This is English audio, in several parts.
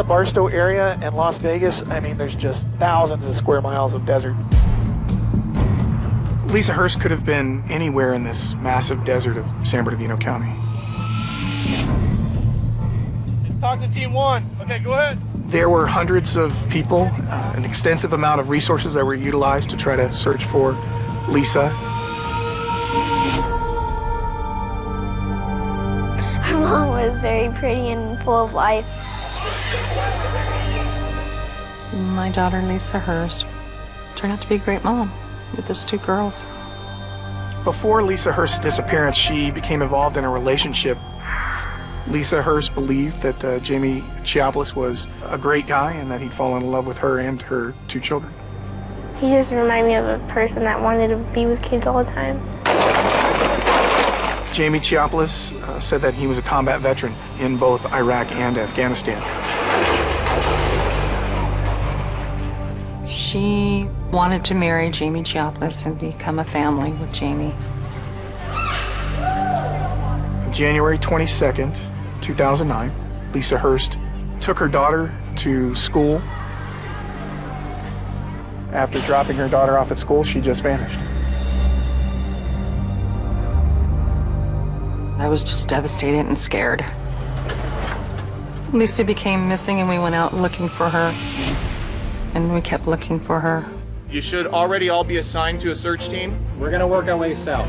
the Barstow area and Las Vegas, I mean, there's just thousands of square miles of desert. Lisa Hurst could have been anywhere in this massive desert of San Bernardino County. Talk to Team 1. Okay, go ahead. There were hundreds of people, an extensive amount of resources that were utilized to try to search for Lisa. Her mom was very pretty and full of life. My daughter, Lisa Hurst, turned out to be a great mom with those 2 girls. Before Lisa Hurst's disappearance, she became involved in a relationship. Lisa Hurst believed that Jamie Chiapolis was a great guy and that he'd fallen in love with her and her 2 children. He just reminded me of a person that wanted to be with kids all the time. Jamie Chiapolis said that he was a combat veteran in both Iraq and Afghanistan. She wanted to marry Jamie Chiapolis and become a family with Jamie. January 22nd, 2009, Lisa Hurst took her daughter to school. After dropping her daughter off at school, she just vanished. I was just devastated and scared. Lisa became missing and we went out looking for her. And we kept looking for her. You should already all be assigned to a search team. We're gonna work our way south.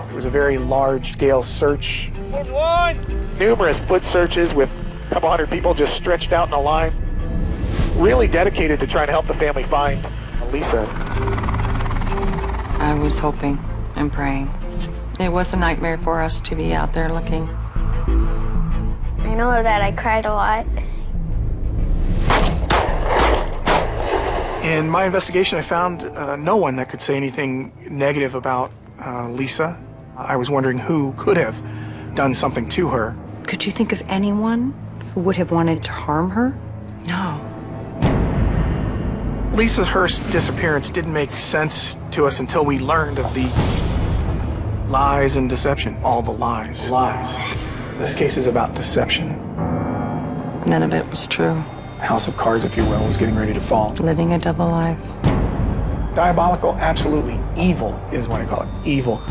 It was a very large-scale search. Numerous foot searches with a couple hundred people just stretched out in a line. Really dedicated to trying to help the family find Lisa. I was hoping and praying. It was a nightmare for us to be out there looking. I know that I cried a lot. In my investigation, I found no one that could say anything negative about Lisa. I was wondering who could have done something to her. Could you think of anyone who would have wanted to harm her? No. Lisa Hurst's disappearance didn't make sense to us until we learned of the lies and deception. All the lies. Lies. This case is about deception. None of it was true. House of cards, if you will, was getting ready to fall. Living a double life. Diabolical, absolutely evil is what I call it. Evil.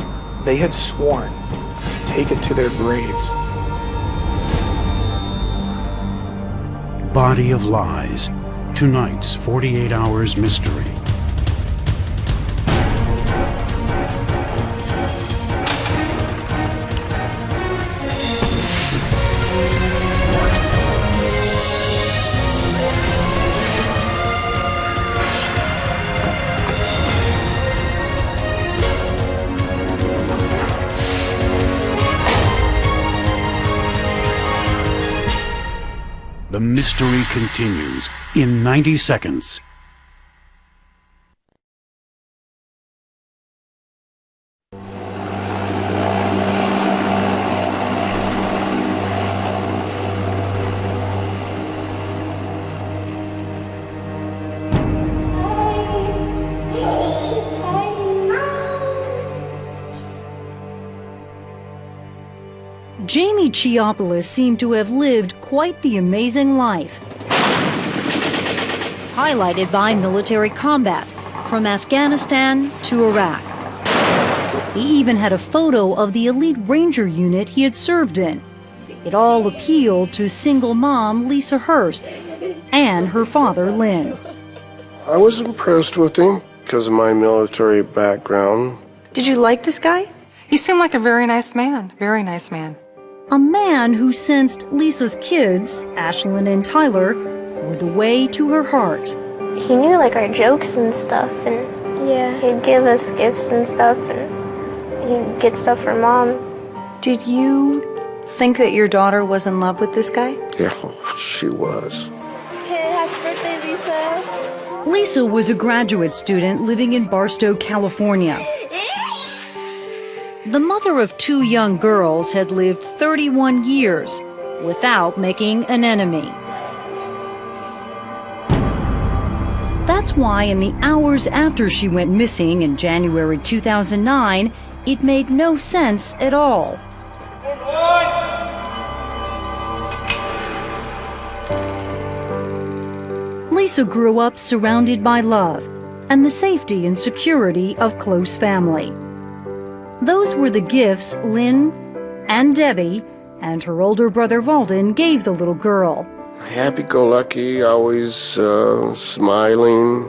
They had sworn to take it to their graves. Body of Lies. Tonight's 48 Hours Mystery. The mystery continues in 90 seconds. Jamie Chiapolis seemed to have lived quite the amazing life, highlighted by military combat from Afghanistan to Iraq. He even had a photo of the elite ranger unit he had served in. It all appealed to single mom Lisa Hurst and her father Lynn. I was impressed with him because of my military background. Did you like this guy? He seemed like a very nice man. Very nice man. A man who sensed Lisa's kids, Ashlyn and Tyler, were the way to her heart. He knew like our jokes and stuff, and yeah, he'd give us gifts and stuff, and he'd get stuff for Mom. Did you think that your daughter was in love with this guy? Yeah, she was. Hey, happy birthday, Lisa. Lisa was a graduate student living in Barstow, California. The mother of 2 young girls had lived 31 years without making an enemy. That's why in the hours after she went missing in January 2009, it made no sense at all. Lisa grew up surrounded by love and the safety and security of close family. Those were the gifts Lynn and Debbie and her older brother Valden gave the little girl. Happy-go-lucky, always smiling.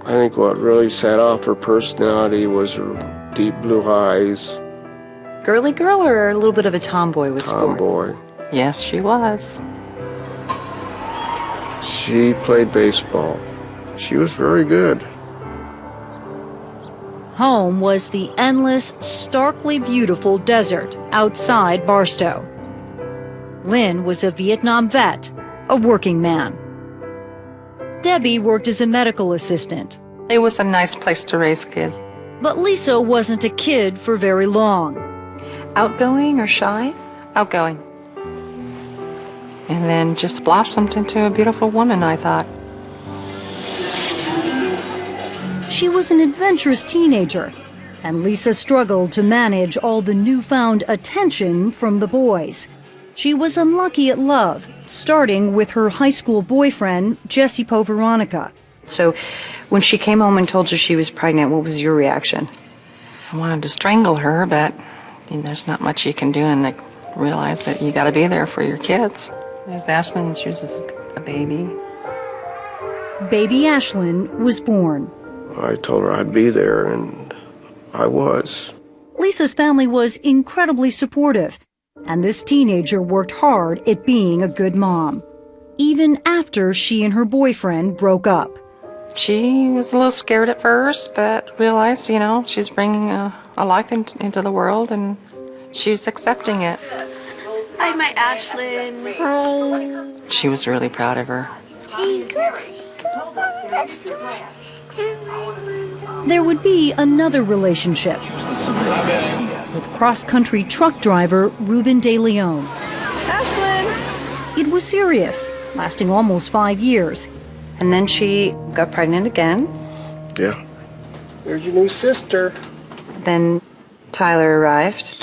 I think what really set off her personality was her deep blue eyes. Girly girl or a little bit of a tomboy with sports? Tomboy. Yes, she was. She played baseball. She was very good. Home was the endless, starkly beautiful desert outside Barstow. Lynn was a Vietnam vet, a working man. Debbie worked as a medical assistant. It was a nice place to raise kids. But Lisa wasn't a kid for very long. Outgoing or shy? Outgoing. And then just blossomed into a beautiful woman, I thought. She was an adventurous teenager, and Lisa struggled to manage all the newfound attention from the boys. She was unlucky at love, starting with her high school boyfriend, Jesse Veronica. So when she came home and told you she was pregnant, what was your reaction? I wanted to strangle her, but there's not much you can do and like, realize that you got to be there for your kids. There's Ashlyn when she was just a baby. Baby Ashlyn was born. I told her I'd be there, and I was. Lisa's family was incredibly supportive, and this teenager worked hard at being a good mom, even after she and her boyfriend broke up. She was a little scared at first, but realized, she's bringing a life into the world, and she was accepting it. Hi, my Ashlyn. Hi. She was really proud of her. There would be another relationship with cross-country truck driver Ruben De Leon. Ashlyn! It was serious, lasting almost 5 years. And then she got pregnant again. Yeah. There's your new sister. Then Tyler arrived.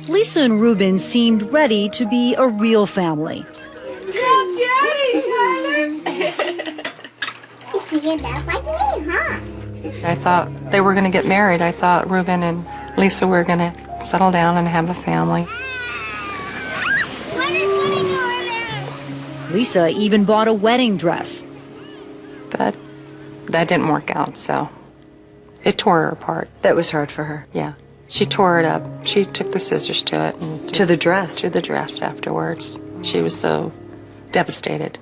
Lisa and Ruben seemed ready to be a real family. Daddy, Tyler! I thought they were going to get married. I thought Ruben and Lisa were going to settle down and have a family. Lisa even bought a wedding dress. But that didn't work out, so it tore her apart. That was hard for her. Yeah. She tore it up. She took the scissors to it. And To the dress? To the dress afterwards. She was so devastated.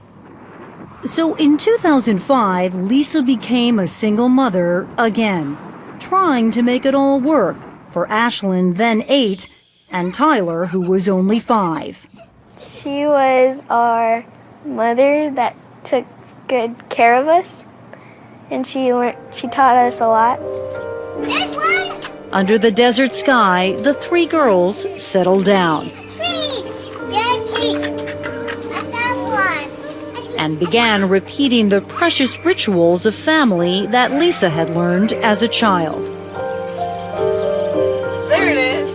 So in 2005, Lisa became a single mother again, trying to make it all work for Ashlyn, then 8, and Tyler, who was only 5. She was our mother that took good care of us, and she taught us a lot. This one? Under the desert sky, the 3 girls settled down. Trees! Yeah, tree. I found one. And began repeating the precious rituals of family that Lisa had learned as a child. There it is.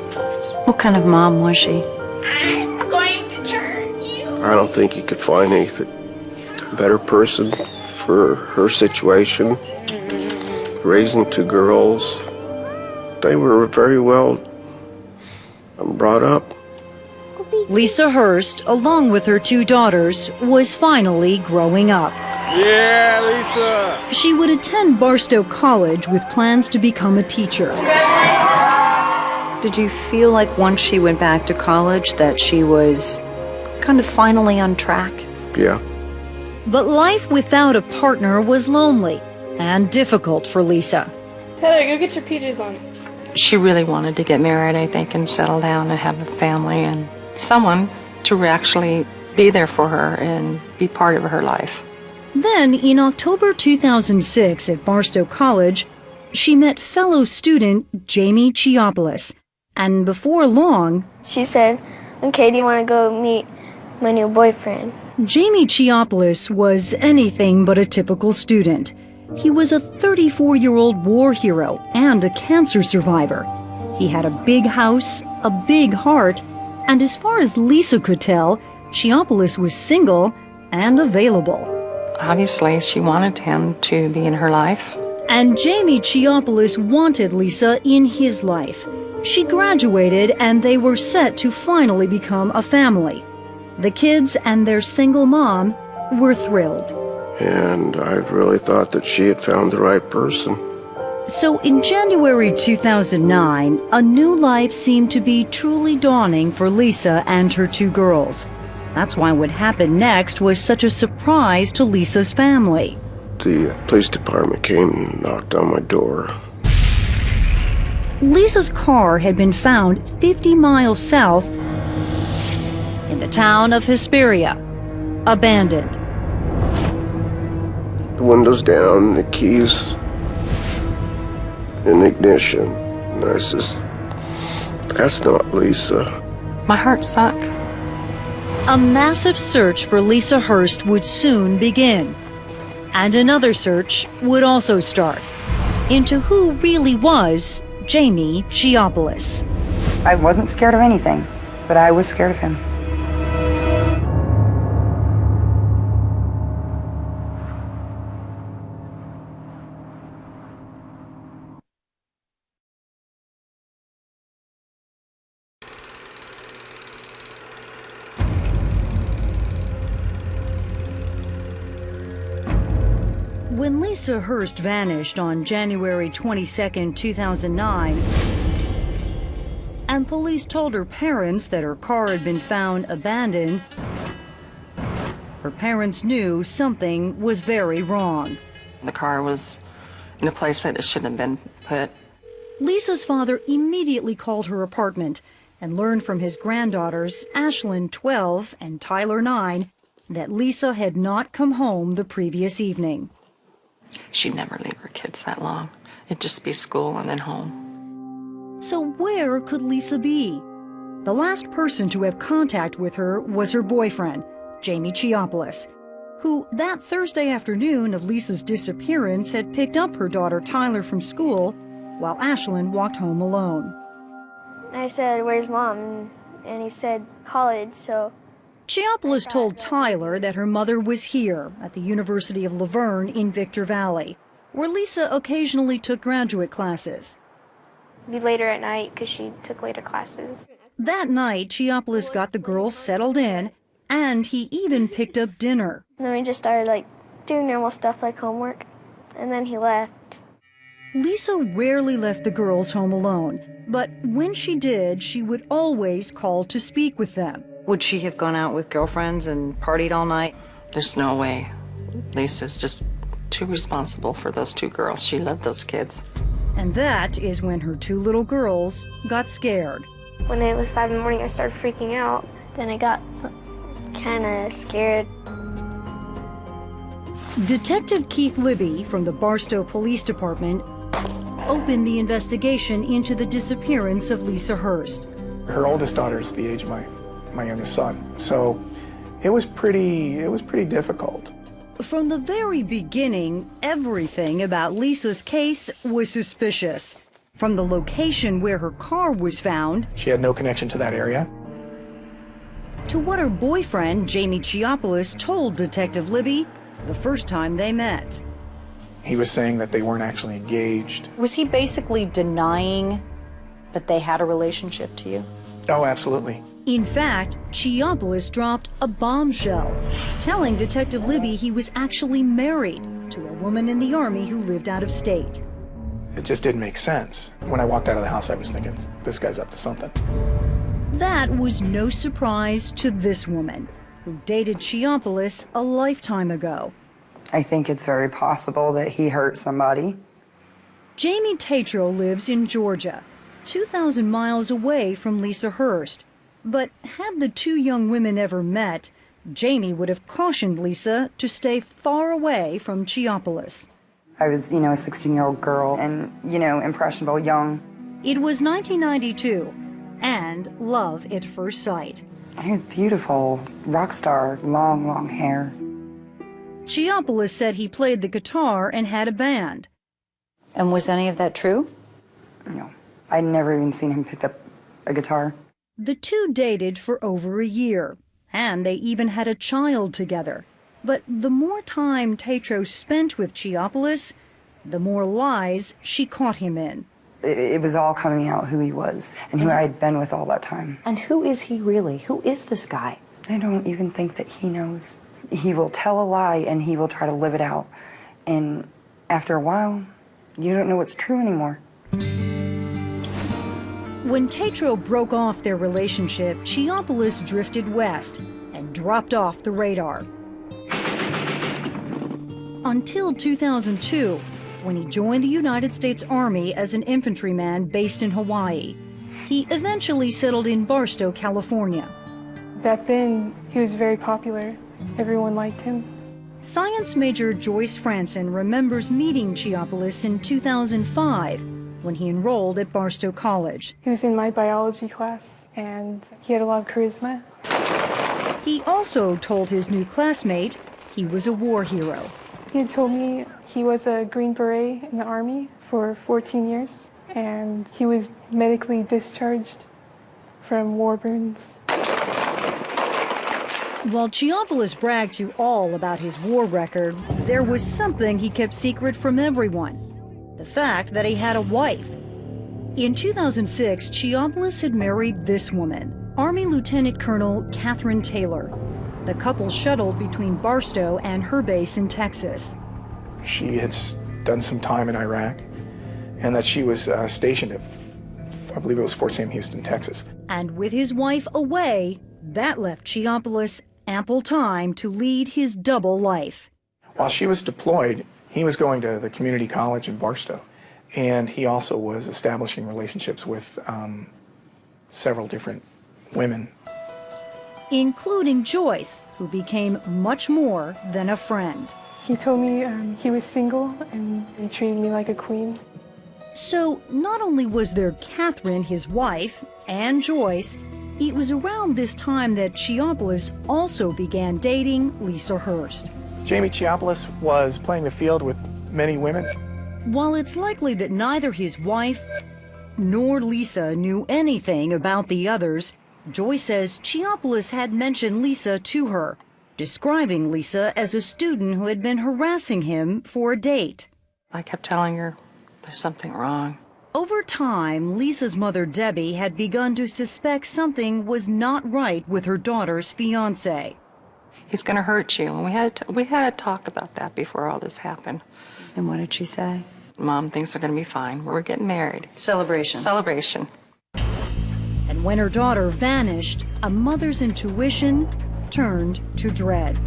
What kind of mom was she? I'm going to turn you. I don't think you could find anything better person for her situation. Raising 2 girls, they were very well brought up. Lisa Hurst, along with her 2 daughters, was finally growing up. Yeah, Lisa! She would attend Barstow College with plans to become a teacher. Did you feel like once she went back to college that she was kind of finally on track? Yeah. But life without a partner was lonely and difficult for Lisa. Tyler, go get your PJs on. She really wanted to get married, I think, and settle down and have a family and someone to actually be there for her and be part of her life. Then, in October 2006 at Barstow College, she met fellow student Jamie Chiopoulos. And before long, She said, "Okay, do you want to go meet my new boyfriend?" Jamie Chiopoulos was anything but a typical student. He was a 34-year-old war hero and a cancer survivor. He had a big house, a big heart, and as far as Lisa could tell, Chiopoulos was single and available. Obviously, she wanted him to be in her life. And Jamie Chiopoulos wanted Lisa in his life. She graduated and they were set to finally become a family. The kids and their single mom were thrilled. And I really thought that she had found the right person. So in January 2009, a new life seemed to be truly dawning for Lisa and her two girls. That's why what happened next was such a surprise to Lisa's family. The police department came and knocked on my door. Lisa's car had been found 50 miles south in the town of Hesperia, abandoned. The windows down, the keys in the ignition. And I says, that's not Lisa. My heart sunk. A massive search for Lisa Hurst would soon begin. And another search would also start into who really was Jamie Chiopoulos. I wasn't scared of anything, but I was scared of him. When Lisa Hurst vanished on January 22, 2009, and police told her parents that her car had been found abandoned, her parents knew something was very wrong. The car was in a place that it shouldn't have been put. Lisa's father immediately called her apartment and learned from his granddaughters, Ashlyn, 12, and Tyler, 9, that Lisa had not come home the previous evening. She'd never leave her kids that long. It'd just be school and then home. So where could Lisa be? The last person to have contact with her was her boyfriend, Jamie Chiopoulos, who that Thursday afternoon of Lisa's disappearance had picked up her daughter Tyler from school while Ashlyn walked home alone. I said, "Where's Mom?" And he said, "College," so... Chiopoulos told Tyler that her mother was here at the University of Laverne in Victor Valley, where Lisa occasionally took graduate classes. Be later at night because she took later classes. That night, Chiopoulos got the girls settled in, and he even picked up dinner. And then we just started doing normal stuff like homework, and then he left. Lisa rarely left the girls home alone, but when she did, she would always call to speak with them. Would she have gone out with girlfriends and partied all night? There's no way. Lisa's just too responsible for those two girls. She loved those kids. And that is when her two little girls got scared. When it was 5 in the morning, I started freaking out. Then I got kind of scared. Detective Keith Libby from the Barstow Police Department opened the investigation into the disappearance of Lisa Hurst. Her oldest daughter's the age of my youngest son, so it was pretty difficult. From the very beginning, everything about Lisa's case was suspicious. From the location where her car was found, she had no connection to that area, to what her boyfriend, Jamie Chiopoulos, told Detective Libby the first time they met. He was saying that they weren't actually engaged. Was he basically denying that they had a relationship to you? Oh, absolutely. In fact, Chiopoulos dropped a bombshell, telling Detective Libby he was actually married to a woman in the Army who lived out of state. It just didn't make sense. When I walked out of the house, I was thinking, this guy's up to something. That was no surprise to this woman, who dated Chiopoulos a lifetime ago. I think it's very possible that he hurt somebody. Jamie Tatro lives in Georgia, 2,000 miles away from Lisa Hurst. But had the two young women ever met, Jamie would have cautioned Lisa to stay far away from Chiopoulos. I was, a 16-year-old girl and, impressionable, young. It was 1992, and love at first sight. He was beautiful, rock star, long, long hair. Chiopoulos said he played the guitar and had a band. And was any of that true? No, I'd never even seen him pick up a guitar. The two dated for over a year, and they even had a child together. But the more time Tetro spent with Chiapolis, the more lies she caught him in. It was all coming out who he was and who I had been with all that time. And who is he really? Who is this guy? I don't even think that he knows. He will tell a lie and he will try to live it out. And after a while, you don't know what's true anymore. When Tetro broke off their relationship, Chiapolis drifted west and dropped off the radar. Until 2002, when he joined the United States Army as an infantryman based in Hawaii. He eventually settled in Barstow, California. Back then, he was very popular. Everyone liked him. Science major Joyce Franson remembers meeting Chiapolis in 2005 when he enrolled at Barstow College. He was in my biology class, and he had a lot of charisma. He also told his new classmate he was a war hero. He had told me he was a Green Beret in the Army for 14 years, and he was medically discharged from war wounds. While Chiapolis bragged to all about his war record, there was something he kept secret from everyone: the fact that he had a wife. In 2006, Chiapolis had married this woman, Army Lieutenant Colonel Catherine Taylor. The couple shuttled between Barstow and her base in Texas. She had done some time in Iraq, and that she was stationed at, I believe it was Fort Sam Houston, Texas. And with his wife away, that left Chiapolis ample time to lead his double life. While she was deployed, he was going to the community college in Barstow, and he also was establishing relationships with several different women, including Joyce, who became much more than a friend. He told me he was single and he treated me like a queen. So not only was there Catherine, his wife, and Joyce, it was around this time that Chiapolis also began dating Lisa Hurst. Jamie Chiapolis was playing the field with many women. While it's likely that neither his wife nor Lisa knew anything about the others, Joyce says Chiapolis had mentioned Lisa to her, describing Lisa as a student who had been harassing him for a date. I kept telling her, there's something wrong. Over time, Lisa's mother, Debbie, had begun to suspect something was not right with her daughter's fiancé. He's going to hurt you. And we had a talk about that before all this happened. And what did she say? Mom thinks they're going to be fine. We're getting married. Celebration. Celebration. And when her daughter vanished, a mother's intuition turned to dread.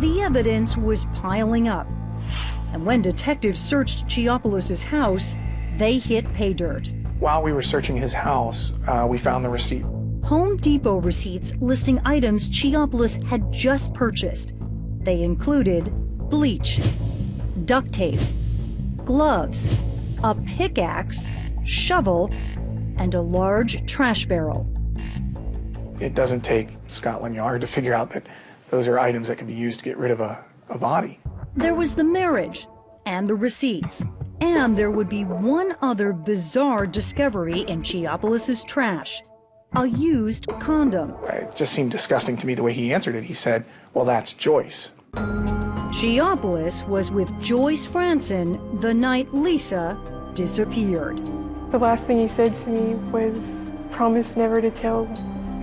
The evidence was piling up. And when detectives searched Chiapolis' house, they hit pay dirt. While we were searching his house, we found the receipt. Home Depot receipts listing items Chiapolis had just purchased. They included bleach, duct tape, gloves, a pickaxe, shovel, and a large trash barrel. It doesn't take Scotland Yard to figure out that those are items that can be used to get rid of a body. There was the marriage and the receipts. And there would be one other bizarre discovery in Chiapolis' trash: a used condom. It just seemed disgusting to me the way he answered it. He said, well, that's Joyce. Chiapolis was with Joyce Franson the night Lisa disappeared. The last thing he said to me was, promise never to tell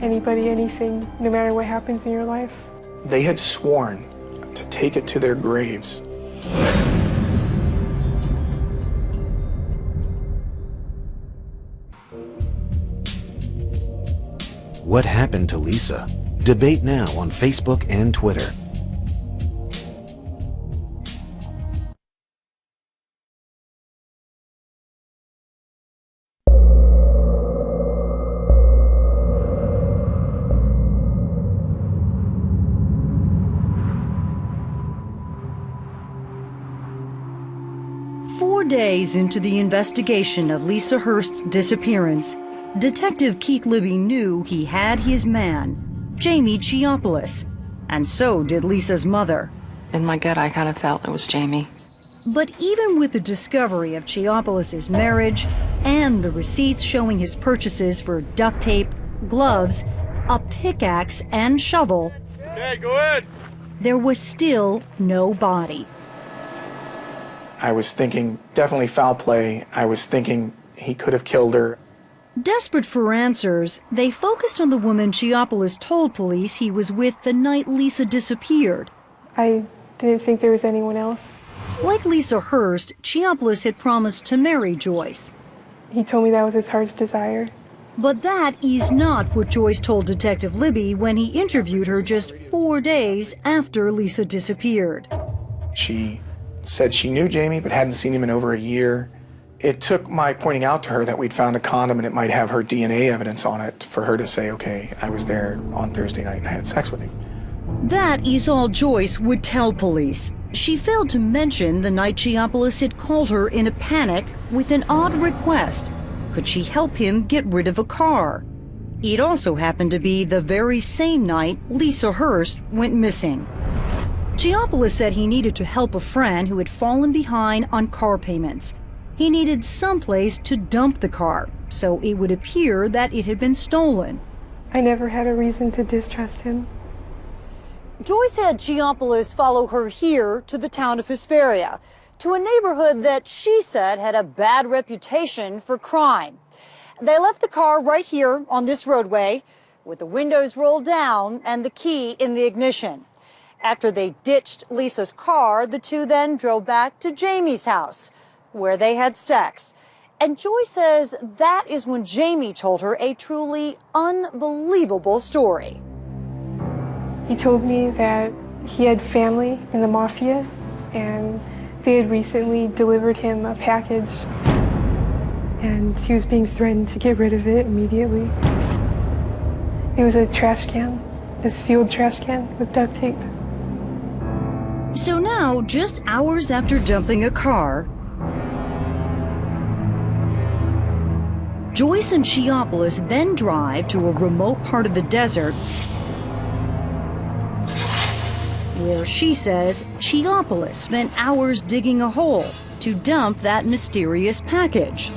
anybody anything, no matter what happens in your life. They had sworn to take it to their graves. What happened to Lisa? Debate now on Facebook and Twitter. Days into the investigation of Lisa Hurst's disappearance, Detective Keith Libby knew he had his man, Jamie Chiapolis, and so did Lisa's mother. In my gut, I kind of felt it was Jamie. But even with the discovery of Chiapolis' marriage and the receipts showing his purchases for duct tape, gloves, a pickaxe, and shovel, Okay, go ahead. There was still no body. I was thinking definitely foul play. I was thinking he could have killed her. Desperate for answers, they focused on the woman Chiapoulos told police he was with the night Lisa disappeared. I didn't think there was anyone else. Like Lisa Hurst, Chiapoulos had promised to marry Joyce. He told me that was his heart's desire. But that is not what Joyce told Detective Libby when he interviewed her just 4 days after Lisa disappeared. She said she knew Jamie but hadn't seen him in over a year. It took my pointing out to her that we'd found a condom and it might have her DNA evidence on it for her to say, okay, I was there on Thursday night and I had sex with him. That is all Joyce would tell police. She failed to mention the night Chiapoulos had called her in a panic with an odd request. Could she help him get rid of a car? It also happened to be the very same night Lisa Hurst went missing. Chiapoulos said he needed to help a friend who had fallen behind on car payments. He needed someplace to dump the car, so it would appear that it had been stolen. I never had a reason to distrust him. Joyce had Chiapoulos follow her here to the town of Hesperia, to a neighborhood that she said had a bad reputation for crime. They left the car right here on this roadway with the windows rolled down and the key in the ignition. After they ditched Lisa's car, the two then drove back to Jamie's house, where they had sex. And Joyce says that is when Jamie told her a truly unbelievable story. He told me that he had family in the mafia and they had recently delivered him a package and he was being threatened to get rid of it immediately. It was a trash can, a sealed trash can with duct tape. So now, just hours after dumping a car, Joyce and Chiapoulos then drive to a remote part of the desert where she says Chiapoulos spent hours digging a hole to dump that mysterious package.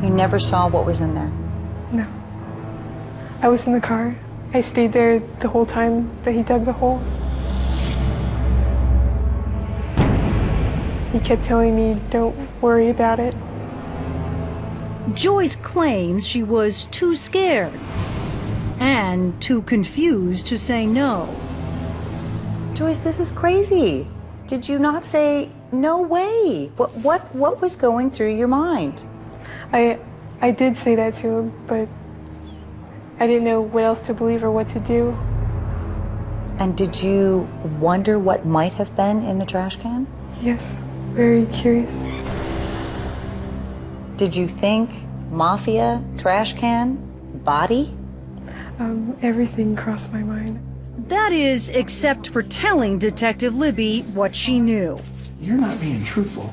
You never saw what was in there? No. I was in the car. I stayed there the whole time that he dug the hole. He kept telling me, don't worry about it. Joyce claims she was too scared and too confused to say no. Joyce, this is crazy. Did you not say, no way? What was going through your mind? I did say that to him, but I didn't know what else to believe or what to do. And did you wonder what might have been in the trash can? Yes, very curious. Did you think mafia, trash can, body? Everything crossed my mind. That is, except for telling Detective Libby what she knew. You're not being truthful.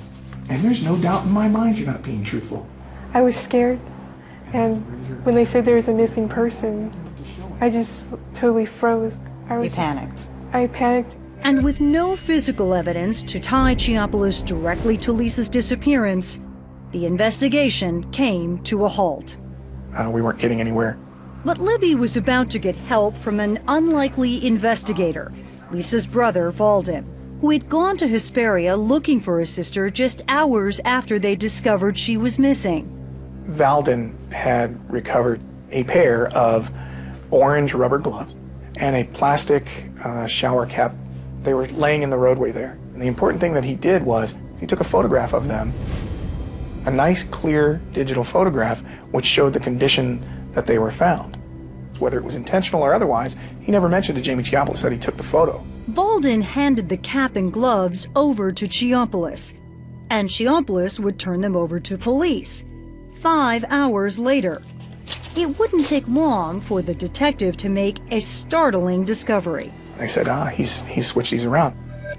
And there's no doubt in my mind you're not being truthful. I was scared. And when they said there was a missing person, I just totally froze. You panicked. I panicked. And with no physical evidence to tie Chiapoulos directly to Lisa's disappearance, the investigation came to a halt. We weren't getting anywhere. But Libby was about to get help from an unlikely investigator, Lisa's brother, Valden, who had gone to Hesperia looking for his sister just hours after they discovered she was missing. Valden had recovered a pair of orange rubber gloves and a plastic shower cap. They were laying in the roadway there. And the important thing that he did was he took a photograph of them, a nice clear digital photograph which showed the condition that they were found. Whether it was intentional or otherwise, he never mentioned to Jamie Chiapoulos that he took the photo. Valden handed the cap and gloves over to Chiapoulos, and Chiapoulos would turn them over to police. 5 hours later, it wouldn't take long for the detective to make a startling discovery. I said, he's switched these around.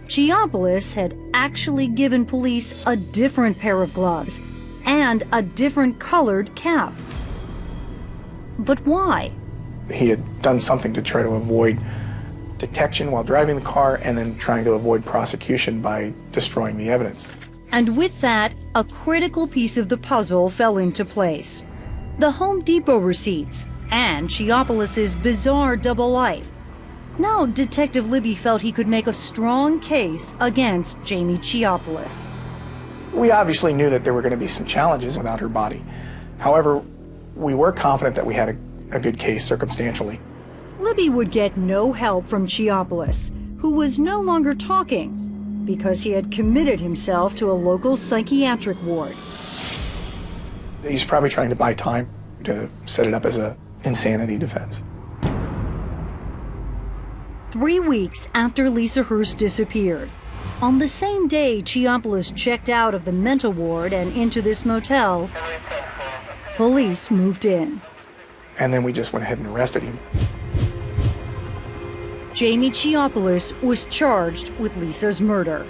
Chiapoulos had actually given police a different pair of gloves and a different colored cap. But why? He had done something to try to avoid detection while driving the car and then trying to avoid prosecution by destroying the evidence. And with that, a critical piece of the puzzle fell into place. the Home Depot receipts, and Chiapolis' bizarre double life. Now, Detective Libby felt he could make a strong case against Jamie Chiapolis. We obviously knew that there were going to be some challenges without her body. However, we were confident that we had a good case circumstantially. Libby would get no help from Chiapolis, who was no longer talking because he had committed himself to a local psychiatric ward. He's probably trying to buy time to set it up as an insanity defense. 3 weeks after Lisa Hurst disappeared, on the same day Chiapolis checked out of the mental ward and into this motel, police moved in. And then we just went ahead and arrested him. Jamie Chiapolis was charged with Lisa's murder.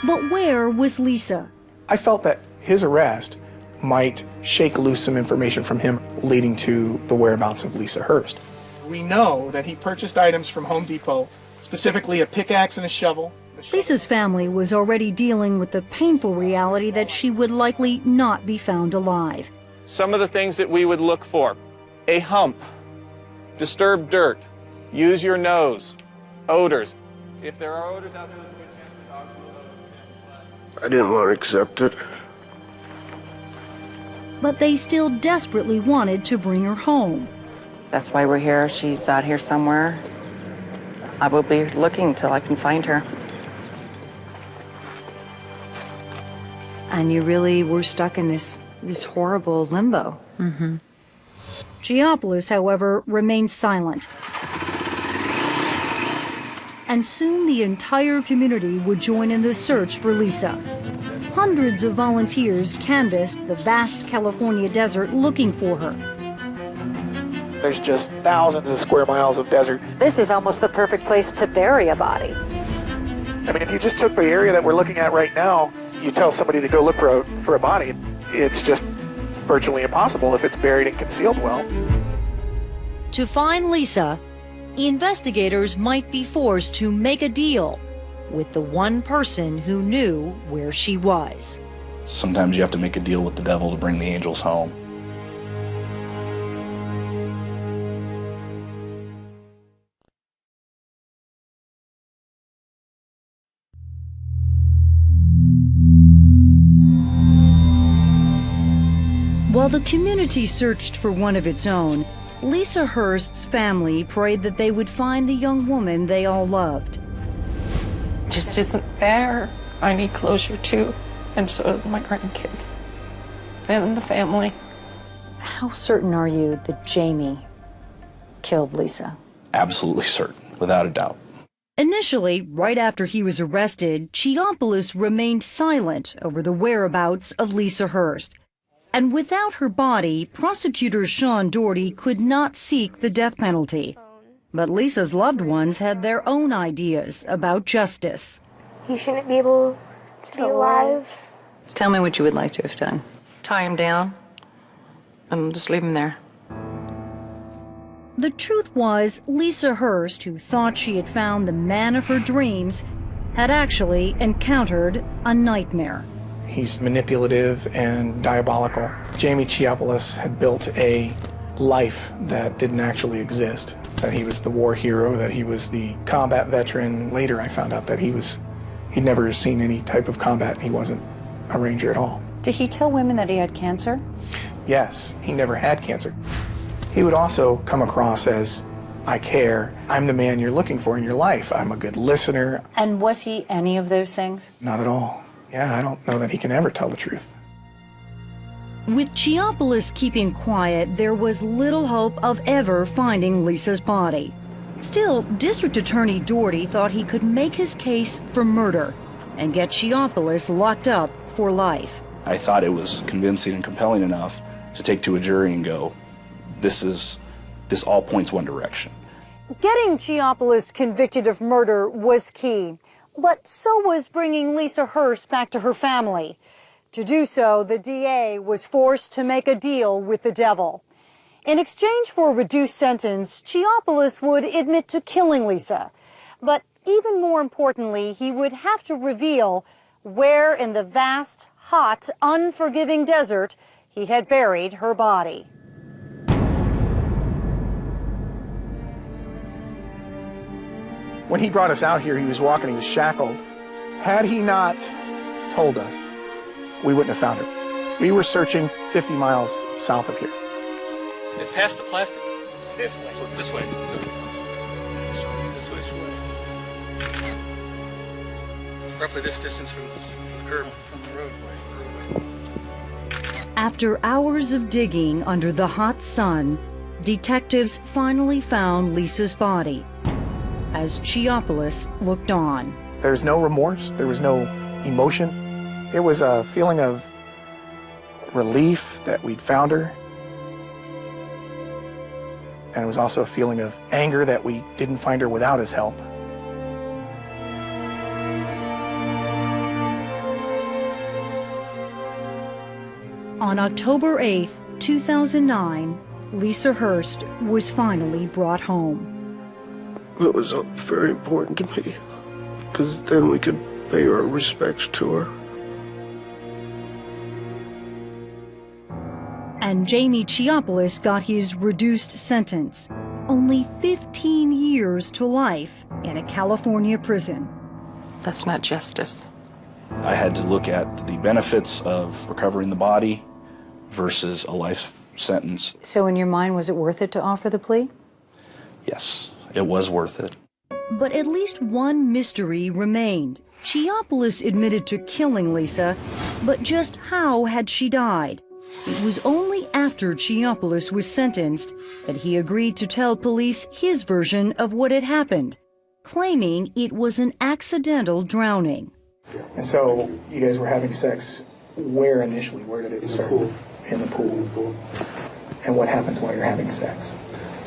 But where was Lisa? I felt that his arrest might shake loose some information from him leading to the whereabouts of Lisa Hurst. We know that he purchased items from Home Depot, specifically a pickaxe and a shovel. Lisa's family was already dealing with the painful reality that she would likely not be found alive. Some of the things that we would look for: a hump, disturbed dirt, use your nose, odors. If there are odors out there, there's a good chance the dogs will notice. I didn't want to accept it. But they still desperately wanted to bring her home. That's why we're here. She's out here somewhere. I will be looking till I can find her. And you really were stuck in this horrible limbo. Mm-hmm. Chiapolis, however, remained silent. And soon the entire community would join in the search for Lisa. Hundreds of volunteers canvassed the vast California desert looking for her. There's just thousands of square miles of desert. This is almost the perfect place to bury a body. I mean, if you just took the area that we're looking at right now, you tell somebody to go look for a body, it's just virtually impossible if it's buried and concealed well. To find Lisa, investigators might be forced to make a deal with the one person who knew where she was. Sometimes you have to make a deal with the devil to bring the angels home. While the community searched for one of its own, Lisa Hurst's family prayed that they would find the young woman they all loved. Just isn't there. I need closure too, and so do my grandkids and the family. How certain are you that Jamie killed Lisa? Absolutely certain, without a doubt. Initially, right after he was arrested, Chiapolis remained silent over the whereabouts of Lisa Hurst. And without her body, prosecutor Sean Doherty could not seek the death penalty. But Lisa's loved ones had their own ideas about justice. He shouldn't be able to be alive. Tell me what you would like to have done. Tie him down and just leave him there. The truth was, Lisa Hurst, who thought she had found the man of her dreams, had actually encountered a nightmare. He's manipulative and diabolical. Jamie Chiapolis had built a life that didn't actually exist. That he was the war hero, that he was the combat veteran. Later I found out that he'd never seen any type of combat. He wasn't a ranger at all. Did he tell women that he had cancer? Yes, he never had cancer. He would also come across as, I care, I'm the man you're looking for in your life, I'm a good listener. And was he any of those things? Not at all. Yeah, I don't know that he can ever tell the truth. With Chiapolis keeping quiet, there was little hope of ever finding Lisa's body. Still, District Attorney Doherty thought he could make his case for murder and get Chiapolis locked up for life. I thought it was convincing and compelling enough to take to a jury and go, this all points one direction. Getting Chiapolis convicted of murder was key, but so was bringing Lisa Hurst back to her family. To do so, the DA was forced to make a deal with the devil. In exchange for a reduced sentence, Chiapolis would admit to killing Lisa. But even more importantly, he would have to reveal where in the vast, hot, unforgiving desert he had buried her body. When he brought us out here, he was walking, he was shackled. Had he not told us, we wouldn't have found her. We were searching 50 miles south of here. It's past the plastic. This way. This way. So, this way. Roughly this distance from the curb. From the roadway. After hours of digging under the hot sun, detectives finally found Lisa's body as Chiapolis looked on. There was no remorse, there was no emotion. It was a feeling of relief that we'd found her. And it was also a feeling of anger that we didn't find her without his help. On October 8, 2009, Lisa Hurst was finally brought home. It was very important to me, because then we could pay our respects to her. And Jamie Chiapolis got his reduced sentence, only 15 years to life in a California prison. That's not justice. I had to look at the benefits of recovering the body versus a life sentence. So in your mind, was it worth it to offer the plea? Yes, it was worth it. But at least one mystery remained. Chiapolis admitted to killing Lisa, but just how had she died? It was only after Chiapolis was sentenced that he agreed to tell police his version of what had happened, claiming it was an accidental drowning. And so you guys were having sex where initially? Where did it start? In the pool. In the pool. And what happens while you're having sex?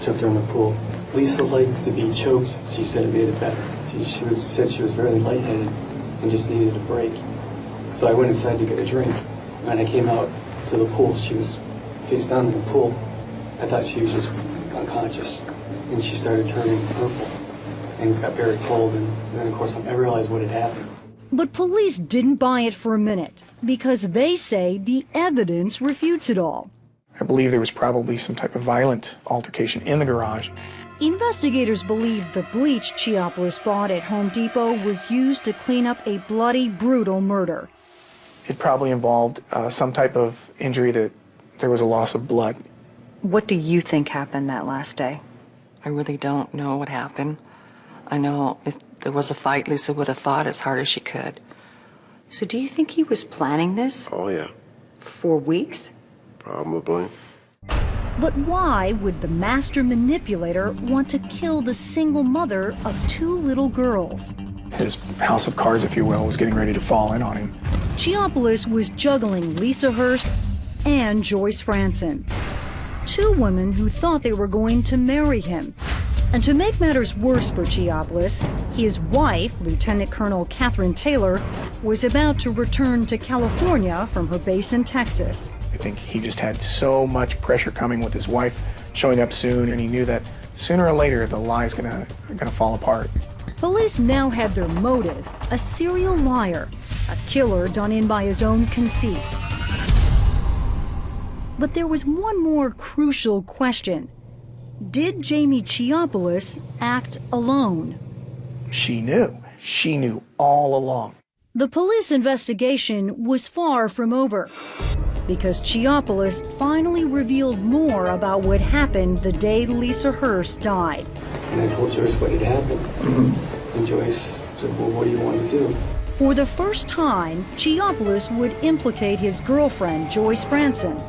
Jumped her in the pool. Lisa liked to be choked. She said it made it better. She said she was very lightheaded and just needed a break. So I went inside to get a drink. When I came out to the pool, she was face down in the pool. I thought she was just unconscious. And she started turning purple and got very cold. And then, of course, I realized what had happened. But police didn't buy it for a minute because they say the evidence refutes it all. I believe there was probably some type of violent altercation in the garage. Investigators believe the bleach Chiapolis bought at Home Depot was used to clean up a bloody, brutal murder. It probably involved some type of injury that there was a loss of blood. What do you think happened that last day? I really don't know what happened. I know if there was a fight, Lisa would have fought as hard as she could. So do you think he was planning this? Oh, yeah. For weeks? Probably. But why would the master manipulator want to kill the single mother of two little girls? His house of cards, if you will, was getting ready to fall in on him. Chiapolis was juggling Lisa Hurst and Joyce Franson, two women who thought they were going to marry him. And to make matters worse for Chiapolis, his wife, Lieutenant Colonel Catherine Taylor, was about to return to California from her base in Texas. I think he just had so much pressure coming with his wife showing up soon, and he knew that sooner or later the lie's gonna fall apart. Police now had their motive, a serial liar, a killer done in by his own conceit. But there was one more crucial question. Did Jamie Chiapolis act alone? She knew. She knew all along. The police investigation was far from over because Chiapolis finally revealed more about what happened the day Lisa Hurst died. And I told Joyce what had happened. And Joyce said, well, what do you want to do? For the first time, Chiapolis would implicate his girlfriend, Joyce Franson,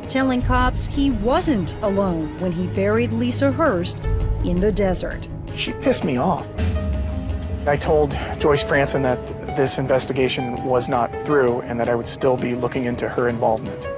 telling cops he wasn't alone when he buried Lisa Hurst in the desert. She pissed me off. I told Joyce Franson that this investigation was not through and that I would still be looking into her involvement.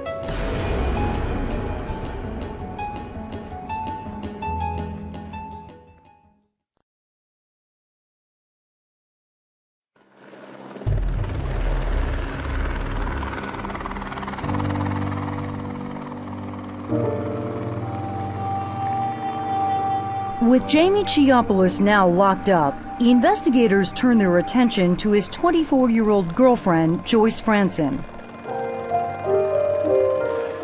With Jamie Chiapolis now locked up, investigators turn their attention to his 24-year-old girlfriend, Joyce Franson.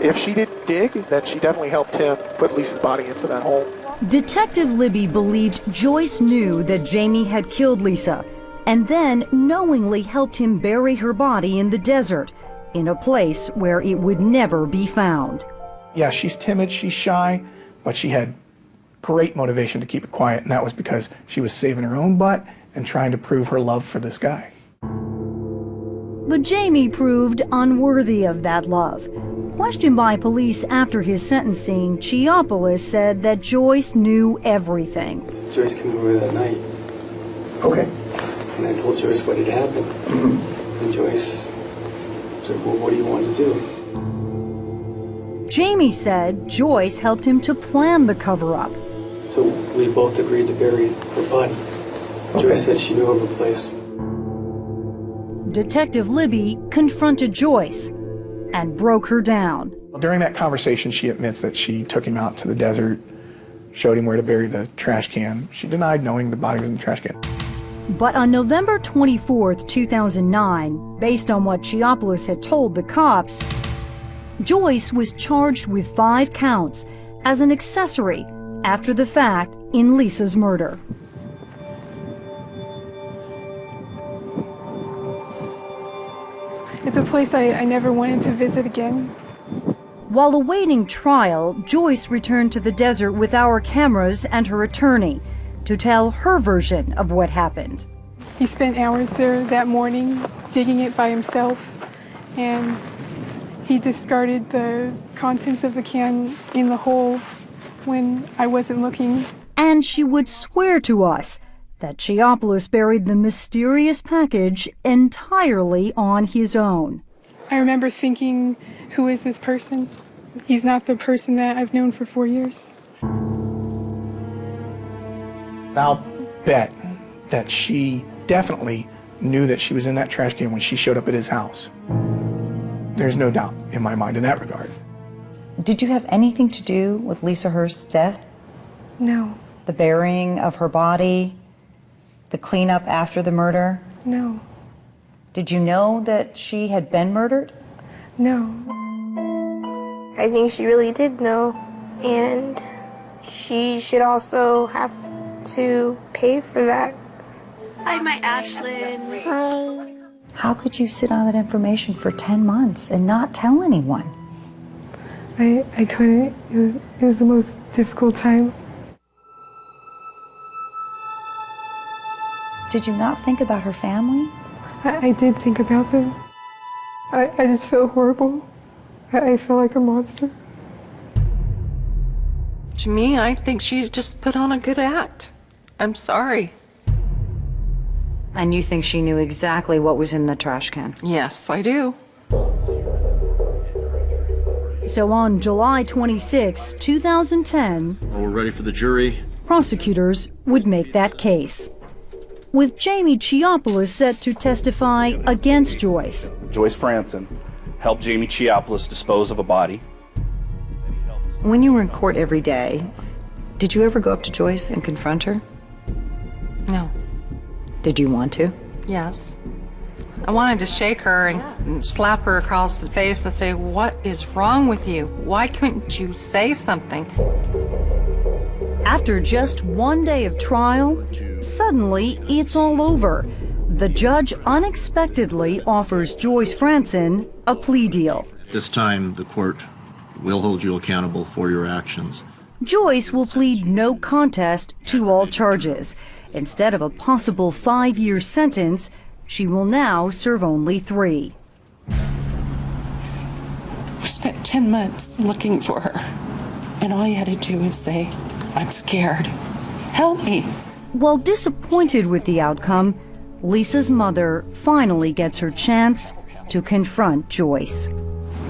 if she didn't dig, then she definitely helped him put Lisa's body into that hole. Detective Libby believed Joyce knew that Jamie had killed Lisa and then knowingly helped him bury her body in the desert, in a place where it would never be found. Yeah, she's timid, she's shy, but she had great motivation to keep it quiet, and that was because she was saving her own butt and trying to prove her love for this guy. But Jamie proved unworthy of that love. Questioned by police after his sentencing, Chiapoulos said that Joyce knew everything. Joyce came over that night. Okay. And I told Joyce what had happened. And Joyce said, well, what do you want to do? Jamie said Joyce helped him to plan the cover-up. So we both agreed to bury her body. Joyce said she knew of a place. Detective Libby confronted Joyce and broke her down. During that conversation, she admits that she took him out to the desert, showed him where to bury the trash can. She denied knowing the body was in the trash can. But on November 24th, 2009, based on what Chiapoulos had told the cops, Joyce was charged with 5 counts as an accessory after the fact in Lisa's murder. It's a place I never wanted to visit again. While awaiting trial, Joyce returned to the desert with our cameras and her attorney to tell her version of what happened. He spent hours there that morning digging it by himself, and he discarded the contents of the can in the hole when I wasn't looking. And she would swear to us that Chiapoulos buried the mysterious package entirely on his own. I remember thinking, who is this person? He's not the person that I've known for 4 years. I'll bet that she definitely knew that she was in that trash can when she showed up at his house. There's no doubt in my mind in that regard. Did you have anything to do with Lisa Hurst's death? No. The burying of her body? The cleanup after the murder? No. Did you know that she had been murdered? No. I think she really did know, and she should also have to pay for that. Hi, my Ashlyn. How could you sit on that information for 10 months and not tell anyone? I couldn't. It was the most difficult time. Did you not think about her family? I did think about them. I just felt horrible. I felt like a monster. To me, I think she just put on a good act. I'm sorry. And you think she knew exactly what was in the trash can? Yes, I do. So on July 26, 2010, We're ready for the jury. prosecutors would make that case, with Jamie Chiapoulos set to testify against Joyce. Joyce Franson helped Jamie Chiapoulos dispose of a body. When you were in court every day, did you ever go up to Joyce and confront her? No. Did you want to? Yes. I wanted to shake her and slap her across the face and say, what is wrong with you? Why couldn't you say something? After just one day of trial, suddenly it's all over. The judge unexpectedly offers Joyce Franson a plea deal. This time, the court will hold you accountable for your actions. Joyce will plead no contest to all charges. Instead of a possible 5-year sentence, she will now serve only 3. We spent 10 months looking for her, and all you had to do was say, I'm scared. Help me. While disappointed with the outcome, Lisa's mother finally gets her chance to confront Joyce.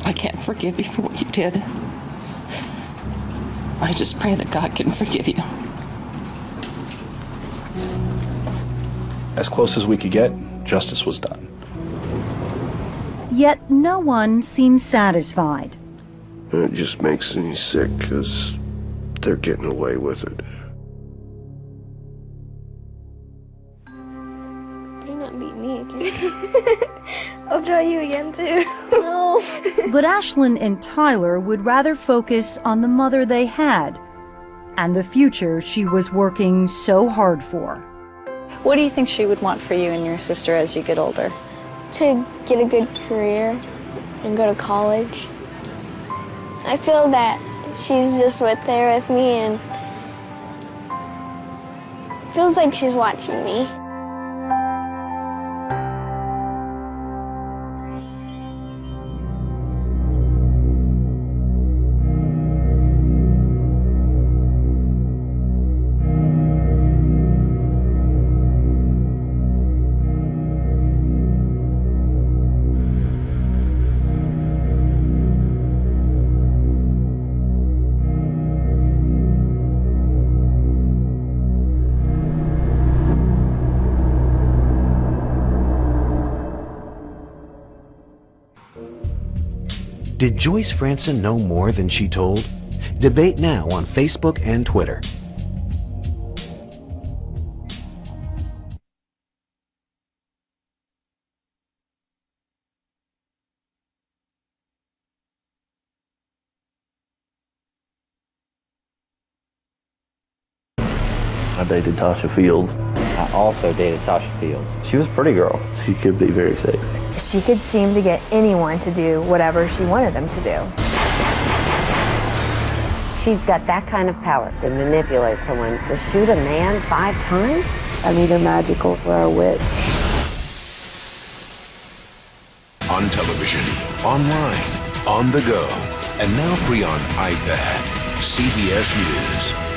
I can't forgive you for what you did. I just pray that God can forgive you. As close as we could get, justice was done. Yet no one seems satisfied. It just makes me sick because they're getting away with it. Do not beat me again. I'll draw you again too. No. But Ashlyn and Tyler would rather focus on the mother they had and the future she was working so hard for. What do you think she would want for you and your sister as you get older? To get a good career and go to college. I feel that she's just there with me and feels like she's watching me. Did Joyce Franson know more than she told? Debate now on Facebook and Twitter. I dated Tasha Fields. I also dated Tasha Fields. She was a pretty girl. She could be very sexy. She could seem to get anyone to do whatever she wanted them to do. She's got that kind of power to manipulate someone. To shoot a man 5 times? I'm either magical or a witch. On television, online, on the go, and now free on iPad. CBS News.